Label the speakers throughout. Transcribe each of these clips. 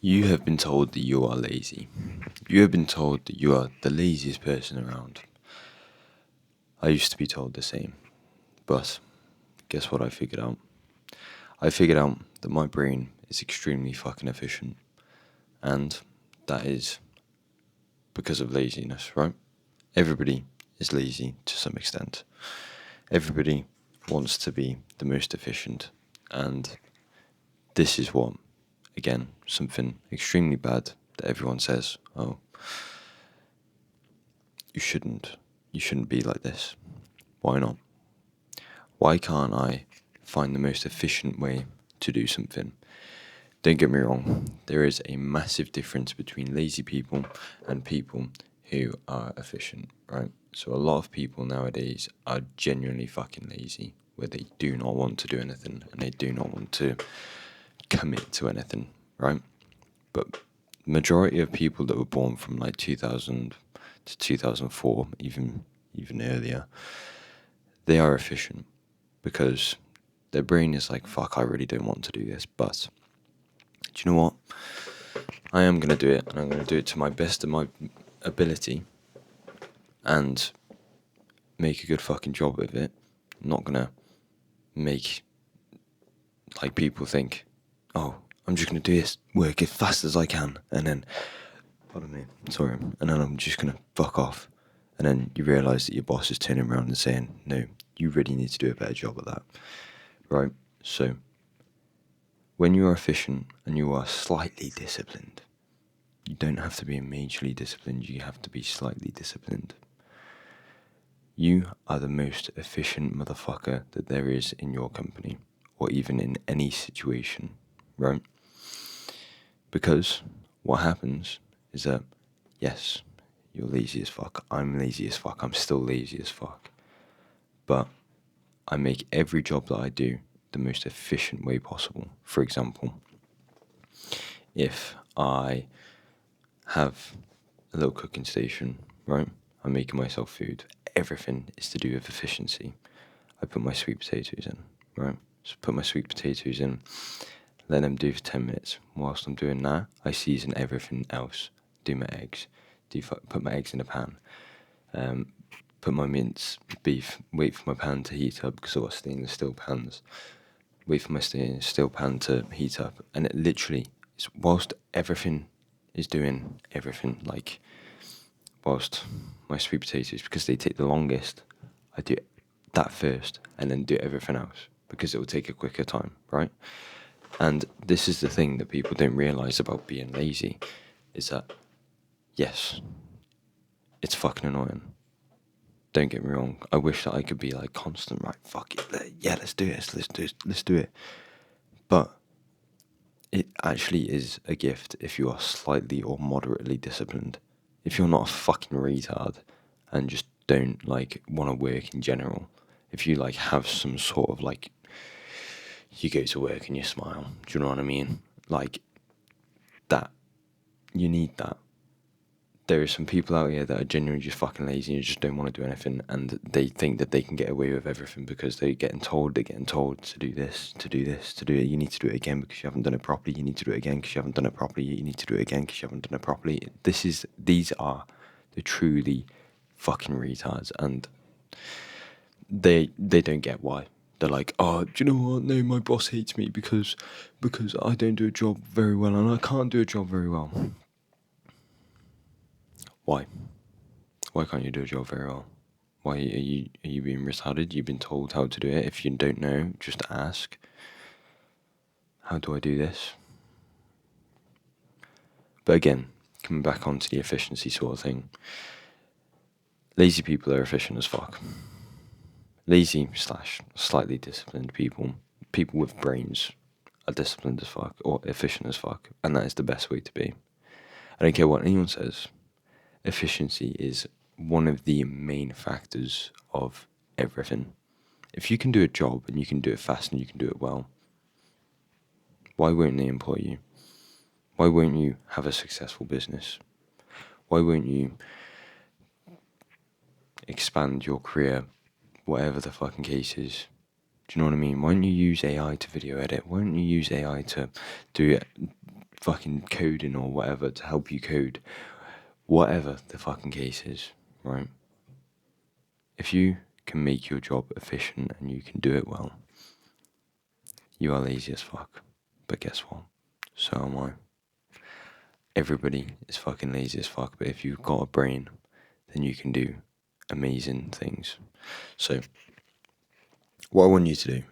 Speaker 1: You have been told that you are lazy. You have been told that you are the laziest person around. I used to be told the same. But guess what I figured out? I figured out that my brain is extremely fucking efficient. And that is because of laziness, right? Everybody is lazy to some extent. Everybody wants to be the most efficient. And this is what, again, something extremely bad that everyone says, oh, you shouldn't be like this. Why not? Why can't I find the most efficient way to do something? Don't get me wrong, there is a massive difference between lazy people and people who are efficient, right? So a lot of people nowadays are genuinely fucking lazy, where they do not want to do anything and they do not want to commit to anything, right? But majority of people that were born from like 2000 to 2004, even earlier, they are efficient because their brain is like, fuck, I really don't want to do this, but do you know what? I am going to do it, and I'm going to do it to my best of my ability and make a good fucking job of it. I'm not going to make like people think, oh, I'm just going to do this work as fast as I can, and then, pardon me, sorry, and then I'm just going to fuck off. And then you realise that your boss is turning around and saying, no, you really need to do a better job at that, right? So, when you are efficient and you are slightly disciplined, you don't have to be majorly disciplined, you have to be slightly disciplined. You are the most efficient motherfucker that there is in your company, or even in any situation, right? Because what happens is that, yes, you're lazy as fuck, I'm lazy as fuck, I'm still lazy as fuck, but I make every job that I do the most efficient way possible. For example, if I have a little cooking station, right? I'm making myself food. Everything is to do with efficiency. I put my sweet potatoes in, right? So put my sweet potatoes in, let them do for 10 minutes. Whilst I'm doing that, I season everything else. Do my eggs, put my eggs in a pan, put my minced beef, wait for my pan to heat up because I've got stainless steel pans. Wait for my stainless steel pan to heat up, and it literally is whilst everything is doing everything, like whilst my sweet potatoes, because they take the longest, I do that first and then do everything else because it will take a quicker time, right? And this is the thing that people don't realise about being lazy, is that, yes, it's fucking annoying. Don't get me wrong, I wish that I could be like constant, right, fuck it, yeah, let's do this, let's do it. But it actually is a gift if you are slightly or moderately disciplined. If you're not a fucking retard and just don't like want to work in general, if you like have some sort of like, you go to work and you smile, do you know what I mean? Like that, you need that. There are some people out here that are genuinely just fucking lazy and just don't want to do anything, and they think that they can get away with everything because they're getting told to do this, to do this, to do it. You need to do it again because you haven't done it properly. You need to do it again because you haven't done it properly. You need to do it again because you haven't done it properly. These are the truly fucking retards, and they don't get why. They're like, oh, do you know what? No, my boss hates me because I don't do a job very well and I can't do a job very well. Why? Why can't you do a job very well? Why are you being retarded? You've been told how to do it. If you don't know, just ask. How do I do this? But again, coming back onto the efficiency sort of thing, lazy people are efficient as fuck. Lazy / slightly disciplined people with brains are disciplined as fuck or efficient as fuck, and that is the best way to be. I don't care what anyone says. Efficiency is one of the main factors of everything. If you can do a job and you can do it fast and you can do it well, why won't they employ you? Why won't you have a successful business? Why won't you expand your career, whatever the fucking case is? Do you know what I mean? Why don't you use AI to video edit? Why don't you use AI to do fucking coding or whatever to help you code, whatever the fucking case is, right? If you can make your job efficient and you can do it well, you are lazy as fuck. But guess what? So am I. Everybody is fucking lazy as fuck, but if you've got a brain, then you can do amazing things. So, what I want you to do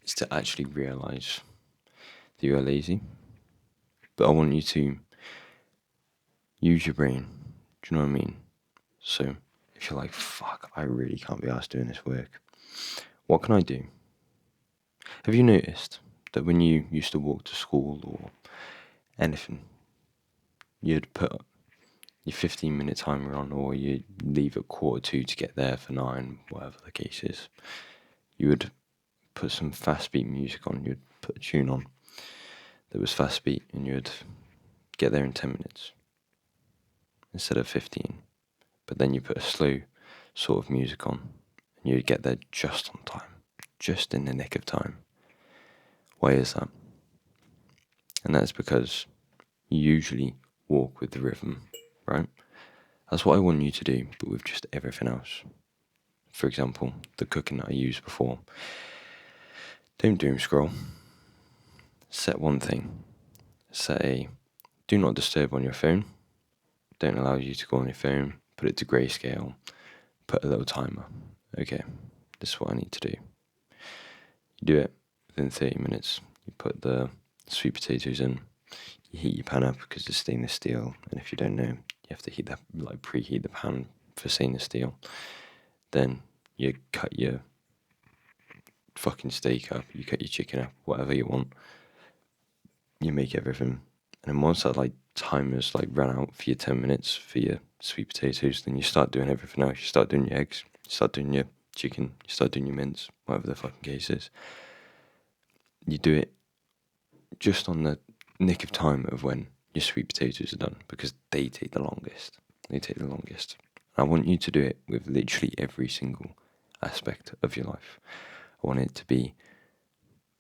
Speaker 1: is to actually realize that you are lazy, but I want you to use your brain. Do you know what I mean? So, if you're like, fuck, I really can't be asked doing this work, what can I do? Have you noticed that when you used to walk to school or anything, you'd put your 15-minute timer on, or you'd leave at 2:45 to get there for 9, whatever the case is. You would put some fast beat music on, you'd put a tune on that was fast beat, and you'd get there in 10 minutes instead of 15. But then you put a slow sort of music on, and you'd get there just on time, just in the nick of time. Why is that? And that's because you usually walk with the rhythm, right? That's what I want you to do, but with just everything else. For example, the cooking that I used before. Don't doom scroll. Set one thing. Set a do not disturb on your phone. Don't allow you to go on your phone. Put it to grayscale. Put a little timer. Okay, this is what I need to do. You do it within 30 minutes. You put the sweet potatoes in. You heat your pan up because it's stainless steel. And if you don't know, you have to preheat the pan for stainless steel. Then you cut your fucking steak up, you cut your chicken up, whatever you want. You make everything. And then once that timer's run out for your 10 minutes for your sweet potatoes, then you start doing everything else. You start doing your eggs, you start doing your chicken, you start doing your mince, whatever the fucking case is. You do it just on the nick of time of when your sweet potatoes are done, because they take the longest. I want you to do it with literally every single aspect of your life. I want it to be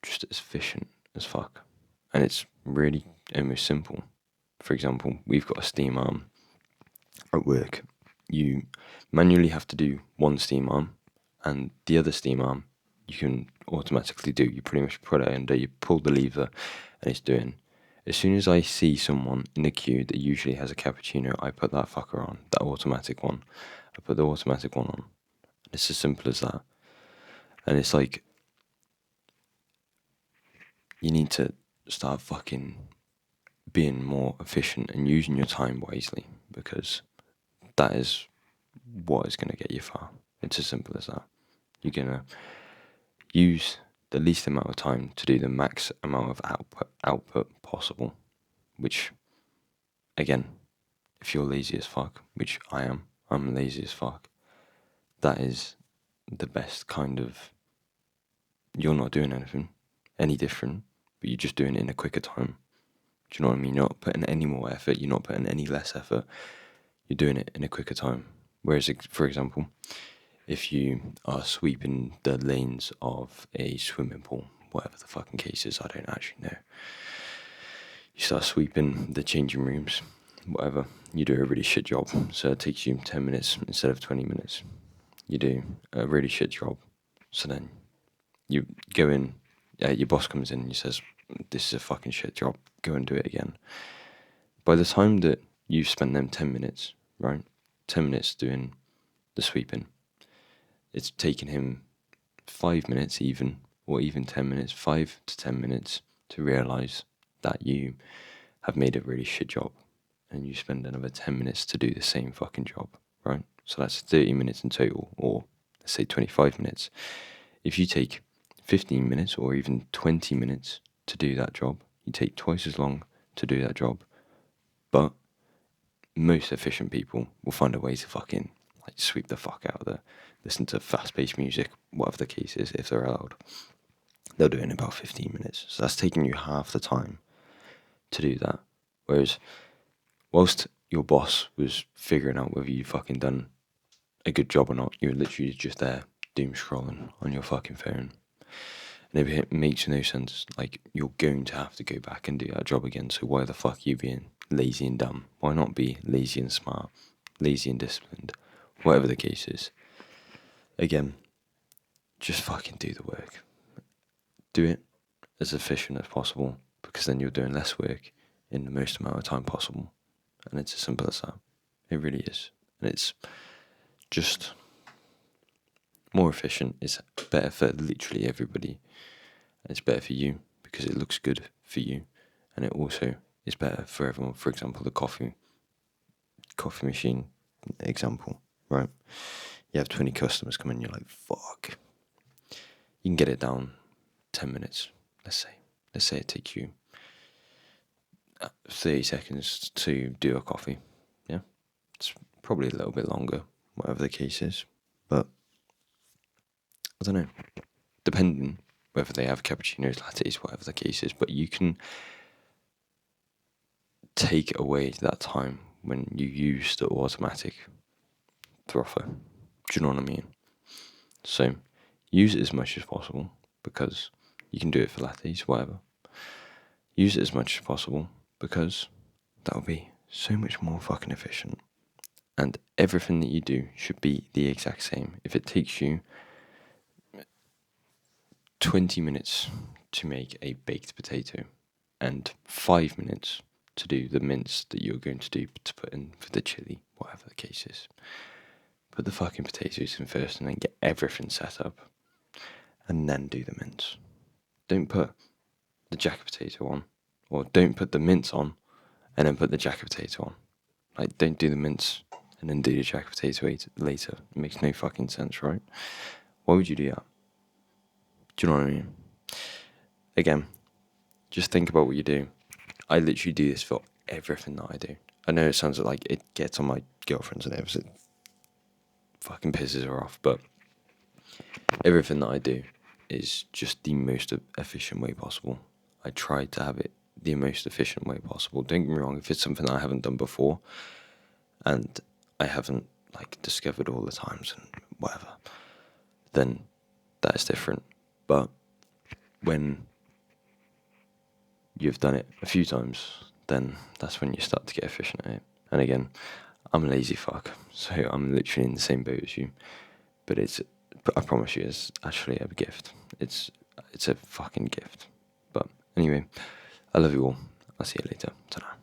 Speaker 1: just as efficient as fuck. And it's really almost simple. For example, we've got a steam arm at work. You manually have to do one steam arm, and the other steam arm you can automatically do. You pretty much put it under, you pull the lever, and it's doing. As soon as I see someone in the queue that usually has a cappuccino, I put that fucker on, that automatic one. I put the automatic one on. It's as simple as that. And it's like, you need to start fucking being more efficient and using your time wisely, because that is what is going to get you far. It's as simple as that. You're going to use the least amount of time to do the max amount of output possible, which, again, if you're lazy as fuck, which I'm lazy as fuck, that is the best kind of, you're not doing anything any different, but you're just doing it in a quicker time. Do you know what I mean? You're not putting any more effort, you're not putting any less effort, you're doing it in a quicker time. Whereas, for example, if you are sweeping the lanes of a swimming pool, whatever the fucking case is, I don't actually know. You start sweeping the changing rooms, whatever, you do a really shit job, so it takes you 10 minutes instead of 20 minutes. You do a really shit job, so then you go in, your boss comes in and he says, this is a fucking shit job, go and do it again. By the time that you've spent them 10 minutes, right, 10 minutes doing the sweeping, it's taken him 5 minutes even, or even 10 minutes, 5 to 10 minutes to realise that you have made a really shit job, and you spend another 10 minutes to do the same fucking job, right? So that's 30 minutes in total, or let's say 25 minutes. If you take 15 minutes or even 20 minutes to do that job, you take twice as long to do that job, but most efficient people will find a way to fucking sweep the fuck out of there, listen to fast-paced music, whatever the case is, if they're allowed. They'll do it in about 15 minutes. So that's taking you half the time to do that. Whereas, whilst your boss was figuring out whether you fucking done a good job or not, you were literally just there doom scrolling on your fucking phone. And if it makes no sense, like, you're going to have to go back and do that job again. So why the fuck are you being lazy and dumb? Why not be lazy and smart, lazy and disciplined, whatever the case is? Again, just fucking do the work. Do it as efficient as possible, because then you're doing less work in the most amount of time possible. And it's as simple as that. It really is. And it's just more efficient. It's better for literally everybody. It's better for you because it looks good for you, and it also is better for everyone. For example, the coffee machine example, right? You have 20 customers come in, you're like, fuck. You can get it down 10 minutes, let's say. Let's say it takes you 30 seconds to do a coffee. Yeah, it's probably a little bit longer, whatever the case is. But I don't know, depending whether they have cappuccinos, lattes, whatever the case is. But you can take away that time when you use the automatic frother. Do you know what I mean? So use it as much as possible, because you can do it for lattes, whatever. Use it as much as possible because that will be so much more fucking efficient. And everything that you do should be the exact same. If it takes you 20 minutes to make a baked potato and 5 minutes to do the mince that you're going to do to put in for the chili, whatever the case is, put the fucking potatoes in first and then get everything set up and then do the mince. Don't put the jacket potato on, or don't put the mince on and then put the jacket potato on. Like, don't do the mince and then do the jacket potato later. It makes no fucking sense, right? Why would you do that? Do you know what I mean? Again, just think about what you do. I literally do this for everything that I do. I know it sounds like it gets on my girlfriend's nerves. It fucking pisses her off, but everything that I do is just the most efficient way possible. I try to have it the most efficient way possible. Don't get me wrong, if it's something that I haven't done before and I haven't like discovered all the times and whatever, then that is different. But when you've done it a few times, then that's when you start to get efficient at it. And again, I'm a lazy fuck, so I'm literally in the same boat as you. But I promise you, it's actually a gift. It's a fucking gift. But anyway, I love you all. I'll see you later. Ta-ra.